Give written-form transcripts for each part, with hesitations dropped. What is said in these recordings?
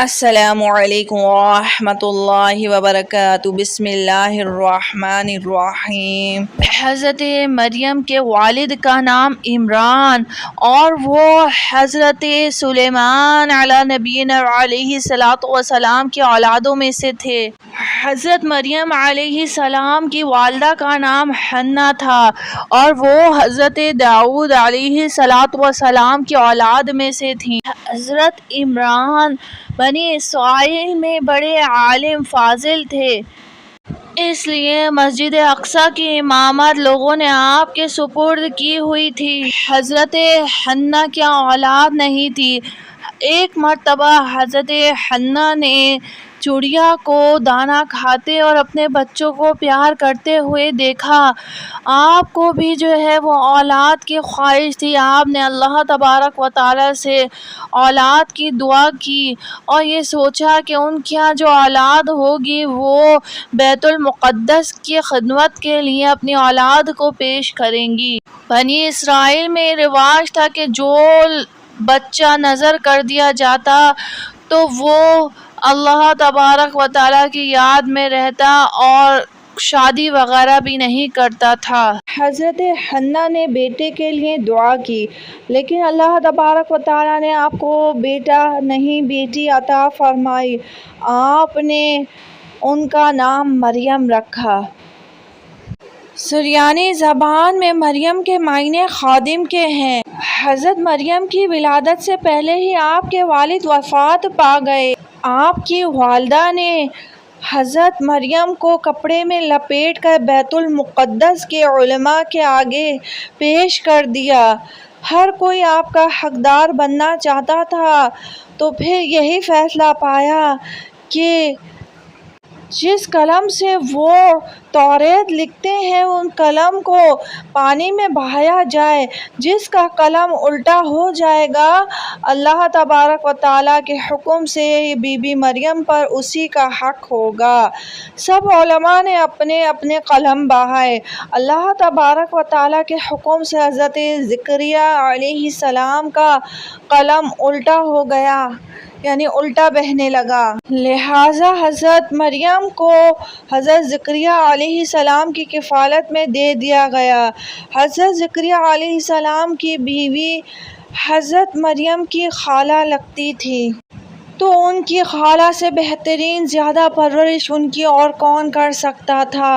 السلام علیکم ورحمۃ اللہ وبرکاتہ۔ بسم اللہ الرحمن الرحیم۔ حضرت مریم کے والد کا نام عمران اور وہ حضرت سلیمان علی نبینا علیہ الصلاۃ والسلام کی اولادوں میں سے تھے۔ حضرت مریم علیہ السلام کی والدہ کا نام حنا تھا اور وہ حضرت داؤد علیہ الصلاۃ والسلام کی اولاد میں سے تھیں۔ حضرت عمران بنی اسرائیل میں بڑے عالم فاضل تھے، اس لیے مسجد اقصیٰ کی امامت لوگوں نے آپ کے سپرد کی ہوئی تھی۔ حضرت حنا کی اولاد نہیں تھی۔ ایک مرتبہ حضرت حنا نے چڑیا کو دانا کھاتے اور اپنے بچوں کو پیار کرتے ہوئے دیکھا۔ آپ کو بھی وہ اولاد کی خواہش تھی۔ آپ نے اللہ تبارک و تعالیٰ سے اولاد کی دعا کی اور یہ سوچا کہ ان کی جو اولاد ہوگی وہ بیت المقدس کی خدمت کے لیے اپنی اولاد کو پیش کریں گی۔ بنی اسرائیل میں رواج تھا کہ جو بچہ نظر کر دیا جاتا تو وہ اللہ تبارک و تعالیٰ کی یاد میں رہتا اور شادی وغیرہ بھی نہیں کرتا تھا۔ حضرت حنا نے بیٹے کے لیے دعا کی، لیکن اللہ تبارک و تعالیٰ نے آپ کو بیٹا نہیں بیٹی عطا فرمائی۔ آپ نے ان کا نام مریم رکھا۔ سریانی زبان میں مریم کے معنی خادم کے ہیں۔ حضرت مریم کی ولادت سے پہلے ہی آپ کے والد وفات پا گئے۔ آپ کی والدہ نے حضرت مریم کو کپڑے میں لپیٹ کر بیت المقدس کے علماء کے آگے پیش کر دیا۔ ہر کوئی آپ کا حقدار بننا چاہتا تھا، تو پھر یہی فیصلہ پایا کہ جس قلم سے وہ توریت لکھتے ہیں ان قلم کو پانی میں بہایا جائے۔ جس کا قلم الٹا ہو جائے گا اللہ تبارک و تعالیٰ کے حکم سے بی بی مریم پر اسی کا حق ہوگا۔ سب علماء نے اپنے اپنے قلم بہائے۔ اللہ تبارک و تعالیٰ کے حکم سے حضرت زکریا علیہ السلام کا قلم الٹا ہو گیا، یعنی الٹا بہنے لگا۔ لہٰذا حضرت مریم کو حضرت زکریا علیہ السلام کی کفالت میں دے دیا گیا۔ حضرت زکریا علیہ السلام کی بیوی حضرت مریم کی خالہ لگتی تھی، تو ان کی خالہ سے بہترین زیادہ پرورش ان کی اور کون کر سکتا تھا۔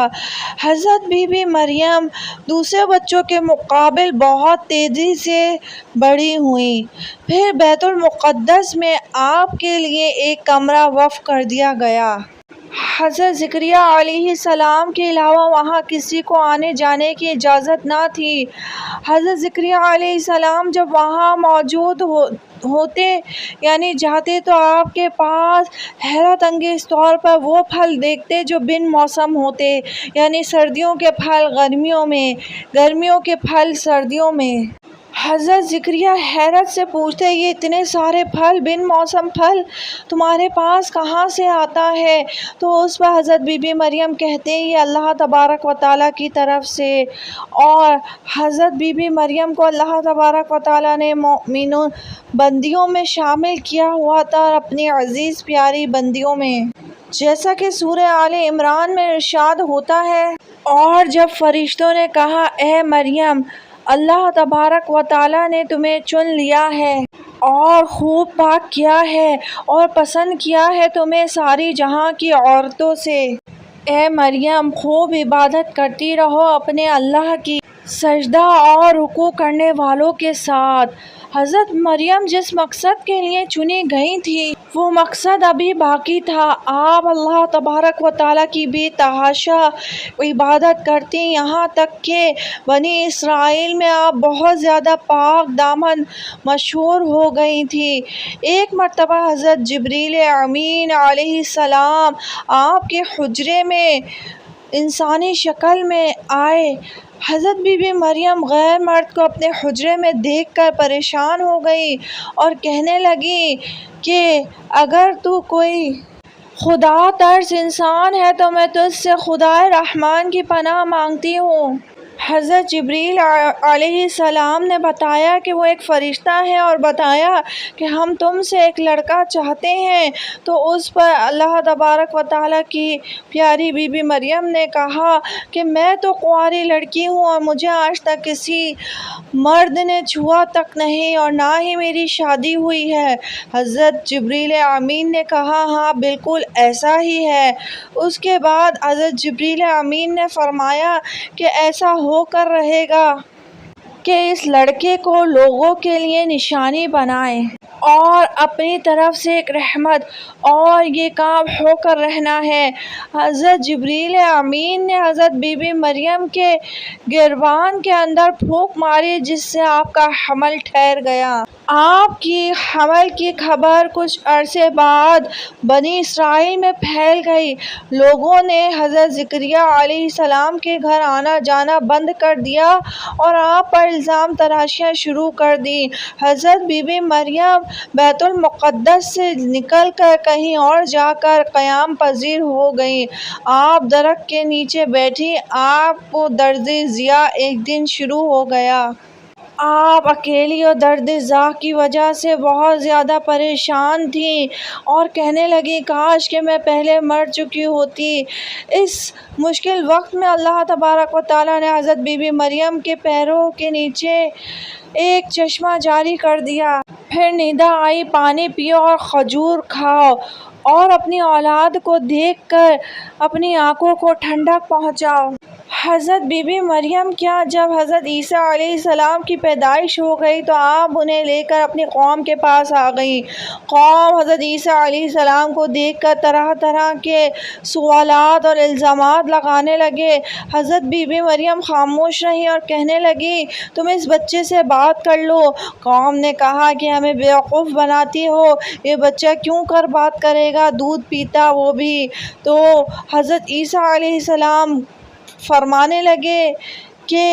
حضرت بی بی مریم دوسرے بچوں کے مقابل بہت تیزی سے بڑی ہوئیں۔ پھر بیت المقدس میں آپ کے لیے ایک کمرہ وقف کر دیا گیا۔ حضرت زکریا علیہ السلام کے علاوہ وہاں کسی کو آنے جانے کی اجازت نہ تھی۔ حضرت زکریا علیہ السلام جب وہاں موجود ہوتے یعنی جاتے تو آپ کے پاس حیرت انگیز طور پر وہ پھل دیکھتے جو بن موسم ہوتے، یعنی سردیوں کے پھل گرمیوں میں، گرمیوں کے پھل سردیوں میں۔ حضرت زکریا حیرت سے پوچھتے، یہ اتنے سارے پھل، بن موسم پھل تمہارے پاس کہاں سے آتا ہے؟ تو اس پر حضرت بی بی مریم کہتے ہیں یہ اللہ تبارک و تعالیٰ کی طرف سے۔ اور حضرت بی بی مریم کو اللہ تبارک و تعالیٰ نے مومنون بندیوں میں شامل کیا ہوا تھا، اپنی عزیز پیاری بندیوں میں، جیسا کہ سورہ آل عمران میں ارشاد ہوتا ہے، اور جب فرشتوں نے کہا اے مریم، اللہ تبارک و تعالیٰ نے تمہیں چن لیا ہے اور خوب پاک کیا ہے اور پسند کیا ہے تمہیں ساری جہاں کی عورتوں سے، اے مریم خوب عبادت کرتی رہو اپنے اللہ کی، سجدہ اور رکوع کرنے والوں کے ساتھ۔ حضرت مریم جس مقصد کے لیے چنی گئی تھی وہ مقصد ابھی باقی تھا۔ آپ اللہ تبارک و تعالیٰ کی بے تحاشا عبادت کرتی، یہاں تک کہ بنی اسرائیل میں آپ بہت زیادہ پاک دامن مشہور ہو گئی تھی۔ ایک مرتبہ حضرت جبریل امین علیہ السلام آپ کے حجرے میں انسانی شکل میں آئے۔ حضرت بی بی مریم غیر مرد کو اپنے حجرے میں دیکھ کر پریشان ہو گئی اور کہنے لگی کہ اگر تو کوئی خدا ترس انسان ہے تو میں تجھ سے خدائے رحمان کی پناہ مانگتی ہوں۔ حضرت جبریل علیہ السلام نے بتایا کہ وہ ایک فرشتہ ہے اور بتایا کہ ہم تم سے ایک لڑکا چاہتے ہیں۔ تو اس پر اللہ تبارک و تعالیٰ کی پیاری بی بی مریم نے کہا کہ میں تو کنواری لڑکی ہوں اور مجھے آج تک کسی مرد نے چھوا تک نہیں اور نہ ہی میری شادی ہوئی ہے۔ حضرت جبریل امین نے کہا ہاں بالکل ایسا ہی ہے۔ اس کے بعد حضرت جبریل امین نے فرمایا کہ ایسا ہو کر رہے گا کہ اس لڑکے کو لوگوں کے لیے نشانی بنائیں اور اپنی طرف سے ایک رحمت، اور یہ کام ہو کر رہنا ہے۔ حضرت جبریل امین نے حضرت بی بی مریم کے گریبان کے اندر پھونک ماری جس سے آپ کا حمل ٹھہر گیا۔ آپ کی حمل کی خبر کچھ عرصے بعد بنی اسرائیل میں پھیل گئی۔ لوگوں نے حضرت زکریا علیہ السلام کے گھر آنا جانا بند کر دیا اور آپ پر الزام تراشیاں شروع کر دیں۔ حضرت بی بی مریم بیت المقدس سے نکل کر کہیں اور جا کر قیام پذیر ہو گئیں۔ آپ درخت کے نیچے بیٹھی، آپ کو درد ذیاء ایک دن شروع ہو گیا۔ آپ اکیلی اور درد ذیاء کی وجہ سے بہت زیادہ پریشان تھیں اور کہنے لگیں کاش کہ میں پہلے مر چکی ہوتی۔ اس مشکل وقت میں اللہ تبارک و تعالیٰ نے حضرت بی بی مریم کے پیروں کے نیچے ایک چشمہ جاری کر دیا۔ پھر ندا آئی پانی پیو اور کھجور کھاؤ اور اپنی اولاد کو دیکھ کر اپنی آنکھوں کو ٹھنڈک پہنچاؤ۔ حضرت بی بی مریم کیا جب حضرت عیسیٰ علیہ السلام کی پیدائش ہو گئی تو آپ انہیں لے کر اپنی قوم کے پاس آ گئیں۔ قوم حضرت عیسیٰ علیہ السلام کو دیکھ کر طرح طرح کے سوالات اور الزامات لگانے لگے۔ حضرت بی بی مریم خاموش رہیں اور کہنے لگیں تم اس بچے سے بات کر لو۔ قوم نے کہا کہ ہمیں بیوقوف بناتی ہو، یہ بچہ کیوں کر بات کرے گا، دودھ پیتا وہ بھی۔ تو حضرت عیسیٰ علیہ السلام فرمانے لگے کہ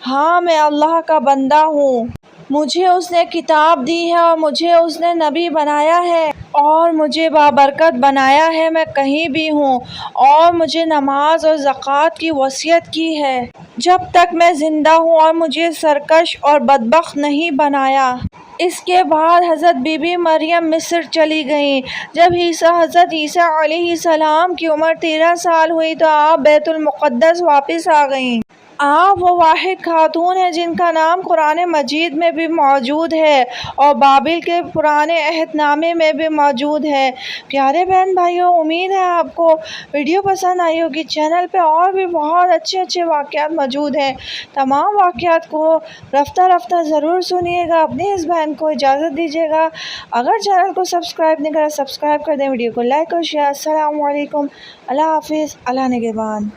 ہاں میں اللہ کا بندہ ہوں، مجھے اس نے کتاب دی ہے اور مجھے اس نے نبی بنایا ہے اور مجھے بابرکت بنایا ہے، میں کہیں بھی ہوں، اور مجھے نماز اور زکوٰۃ کی وصیت کی ہے جب تک میں زندہ ہوں اور مجھے سرکش اور بدبخت نہیں بنایا۔ اس کے بعد حضرت بی بی مریم مصر چلی گئیں۔ جب حضرت عیسیٰ علیہ السلام کی عمر 13 سال ہوئی تو آپ بیت المقدس واپس آ گئیں۔ آپ وہ واحد خاتون ہیں جن کا نام قرآن مجید میں بھی موجود ہے اور بابل کے پرانے عہد نامے میں بھی موجود ہے۔ پیارے بہن بھائیوں، امید ہے آپ کو ویڈیو پسند آئی ہوگی۔ چینل پہ اور بھی بہت اچھے اچھے واقعات موجود ہیں، تمام واقعات کو رفتہ رفتہ ضرور سنیے گا۔ اپنی اس بہن کو اجازت دیجیے گا، اگر چینل کو سبسکرائب نہیں کرا سبسکرائب کر دیں، ویڈیو کو لائک اور شیئر۔ السلام علیکم، اللہ حافظ، اللہ نگہبان۔